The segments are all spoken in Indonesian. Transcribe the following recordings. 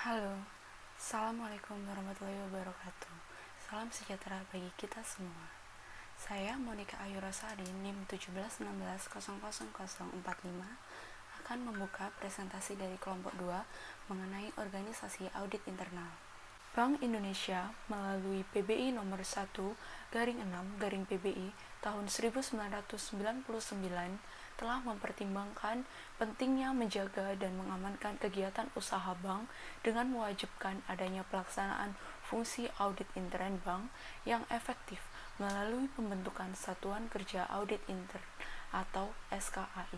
Halo, Assalamualaikum warahmatullahi wabarakatuh. Salam sejahtera bagi kita semua. Saya Monica Ayu Rosari, NIM 1716000045 akan membuka presentasi dari kelompok 2 mengenai organisasi audit internal. Bank Indonesia melalui PBI nomor 1/6/PBI tahun 1999 telah mempertimbangkan pentingnya menjaga dan mengamankan kegiatan usaha bank dengan mewajibkan adanya pelaksanaan fungsi audit intern bank yang efektif melalui pembentukan Satuan Kerja Audit Intern atau SKAI.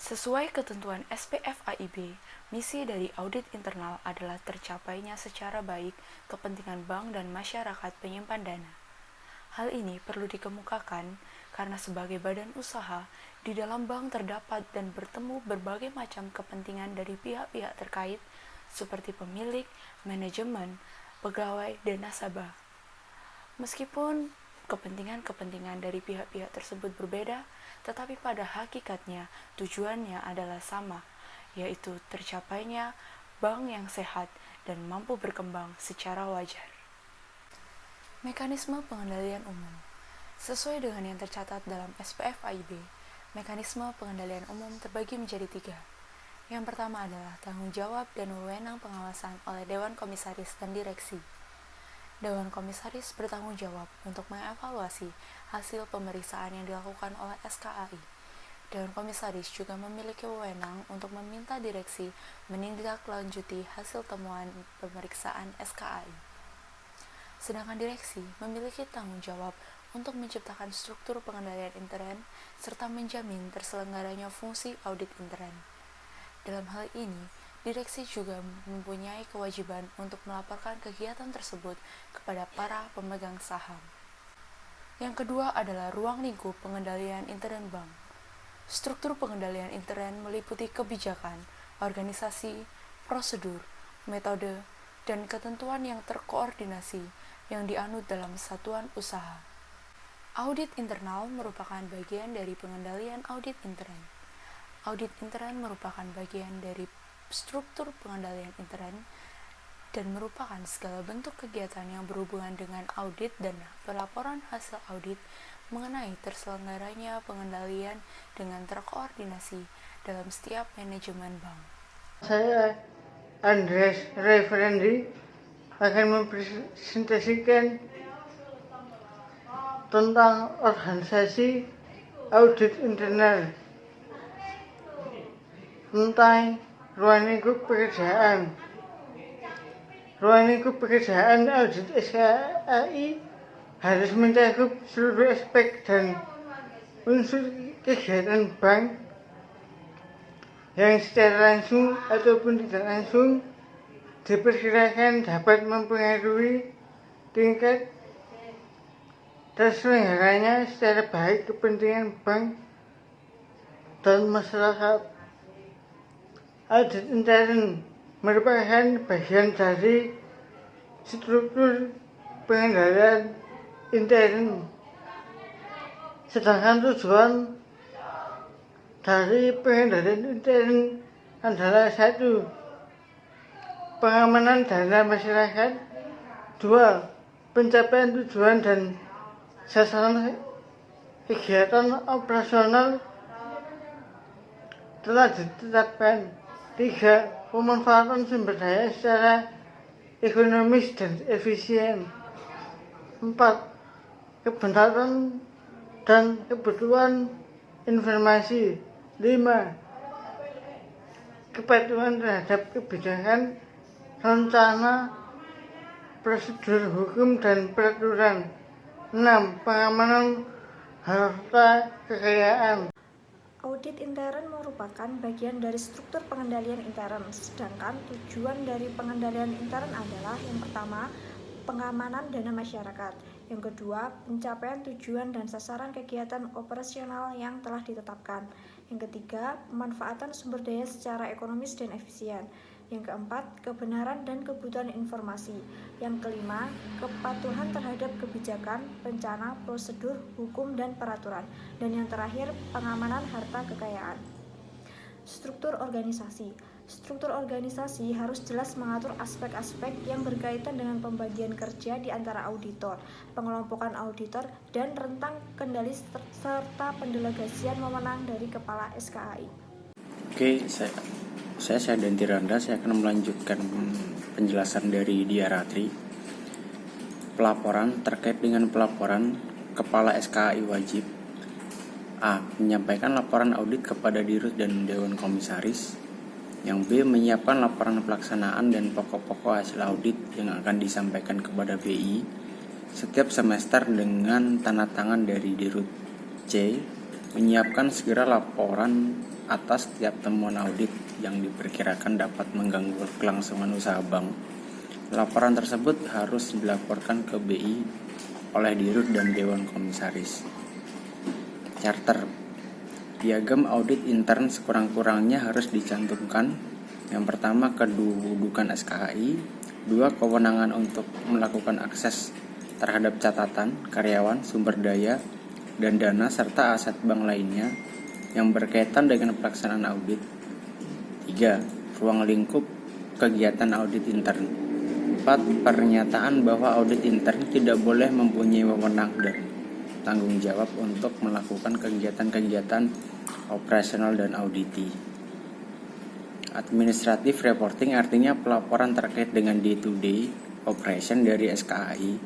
Sesuai ketentuan SPF AIB, misi dari audit internal adalah tercapainya secara baik kepentingan bank dan masyarakat penyimpan dana. Hal ini perlu dikemukakan karena sebagai badan usaha, di dalam bank terdapat dan bertemu berbagai macam kepentingan dari pihak-pihak terkait seperti pemilik, manajemen, pegawai, dan nasabah. Meskipun kepentingan-kepentingan dari pihak-pihak tersebut berbeda, tetapi pada hakikatnya tujuannya adalah sama, yaitu tercapainya bank yang sehat dan mampu berkembang secara wajar. Mekanisme pengendalian umum. Sesuai dengan yang tercatat dalam SPF AIB, mekanisme pengendalian umum terbagi menjadi 3. Yang pertama adalah tanggung jawab dan wewenang pengawasan oleh Dewan Komisaris dan Direksi. Dewan Komisaris bertanggung jawab untuk mengevaluasi hasil pemeriksaan yang dilakukan oleh SKAI. Dewan Komisaris juga memiliki wewenang untuk meminta direksi menindaklanjuti hasil temuan pemeriksaan SKAI. Sedangkan direksi memiliki tanggung jawab untuk menciptakan struktur pengendalian intern serta menjamin terselenggaranya fungsi audit intern. Dalam hal ini, direksi juga mempunyai kewajiban untuk melaporkan kegiatan tersebut kepada para pemegang saham. Yang kedua adalah ruang lingkup pengendalian intern bank. Struktur pengendalian intern meliputi kebijakan, organisasi, prosedur, metode, dan ketentuan yang terkoordinasi yang dianut dalam satuan usaha. Audit internal merupakan bagian dari pengendalian audit intern. Audit intern merupakan bagian dari struktur pengendalian intern dan merupakan segala bentuk kegiatan yang berhubungan dengan audit dan pelaporan hasil audit mengenai terselenggaranya pengendalian dengan terkoordinasi dalam setiap manajemen bank. Saya Andres Referendi akan mempresentasikan tentang organisasi audit internal, tentang ruang lingkup pekerjaan. Ruang lingkup pekerjaan audit SKAI harus mencakup seluruh aspek dan unsur kegiatan bank yang secara langsung ataupun tidak langsung diperkirakan dapat mempengaruhi tingkat terselenggaranya secara baik kepentingan bank dan masyarakat. Audit intern merupakan bagian dari struktur pengendalian intern, sedangkan tujuan dari pengendalian intern adalah 1. Pengamanan dana masyarakat. 2. Pencapaian tujuan dan sasaran kegiatan operasional telah ditetapkan. 3. Pemanfaatan sumber daya secara ekonomis dan efisien. 4. Kebenaran dan kebutuhan informasi. 5. Kepatuhan terhadap kebijakan, rencana, prosedur hukum dan peraturan. 6. Pengamanan harta kekayaan. Audit intern merupakan bagian dari struktur pengendalian intern, sedangkan tujuan dari pengendalian intern adalah yang pertama, pengamanan dana masyarakat, yang kedua, pencapaian tujuan dan sasaran kegiatan operasional yang telah ditetapkan, yang ketiga, pemanfaatan sumber daya secara ekonomis dan efisien, yang keempat, kebenaran dan kebutuhan informasi, yang kelima, kepatuhan terhadap kebijakan, rencana, prosedur, hukum, dan peraturan, dan yang terakhir, pengamanan harta kekayaan. Struktur organisasi. Struktur organisasi harus jelas mengatur aspek-aspek yang berkaitan dengan pembagian kerja di antara auditor, pengelompokan auditor, dan rentang kendali serta pendelegasian wewenang dari Kepala SKAI. Oke, saya Danti Randa. Saya akan melanjutkan penjelasan dari Dia Ratri. Pelaporan terkait dengan pelaporan Kepala SKAI wajib A. Menyampaikan laporan audit kepada Dirut dan Dewan Komisaris. Yang B. Menyiapkan laporan pelaksanaan dan pokok-pokok hasil audit yang akan disampaikan kepada BI setiap semester dengan tanda tangan dari Dirut. C. Menyiapkan segera laporan atas setiap temuan audit yang diperkirakan dapat mengganggu kelangsungan usaha bank. Laporan tersebut harus dilaporkan ke BI oleh Dirut dan Dewan Komisaris. Charter. Piagam audit intern sekurang-kurangnya harus dicantumkan. Yang pertama, kedudukan SKAI. 2. Kewenangan untuk melakukan akses terhadap catatan, karyawan, sumber daya, dan dana serta aset bank lainnya yang berkaitan dengan pelaksanaan audit. 3. Ruang lingkup kegiatan audit intern. 4. Pernyataan bahwa audit intern tidak boleh mempunyai wewenang dan tanggung jawab untuk melakukan kegiatan-kegiatan operasional dan auditi. Administrative reporting artinya pelaporan terkait dengan day-to-day operation dari SKAI,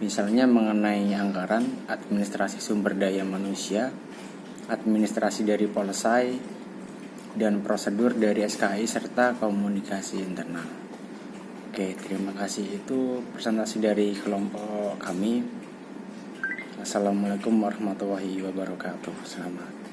misalnya mengenai anggaran, administrasi sumber daya manusia, administrasi dari policy, dan prosedur dari SKAI serta komunikasi internal. Oke, terima kasih. Itu presentasi dari kelompok kami. Assalamualaikum warahmatullahi wabarakatuh. Selamat.